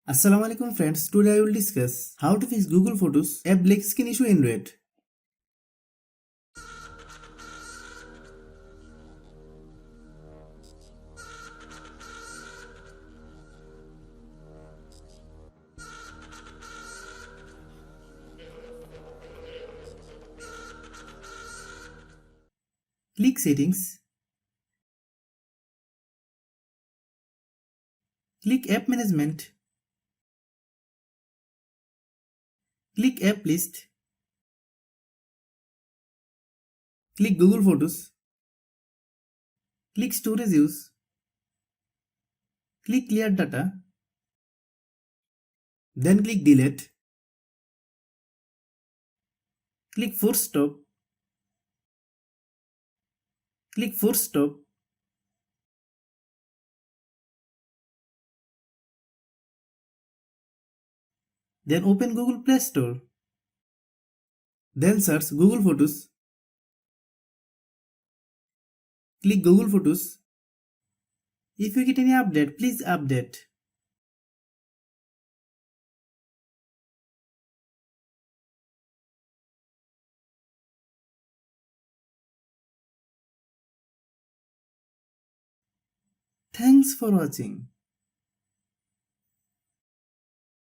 Assalamualaikum friends, today I will discuss how to fix Google Photos app black screen issue in red. Click Settings, click App Management, click App List, click Google Photos, click Storage Use, click Clear Data, then click Delete, click Force Stop, click Force Stop, then open Google Play Store, then search Google Photos, click Google Photos. If you get any update, please update. Thanks for watching.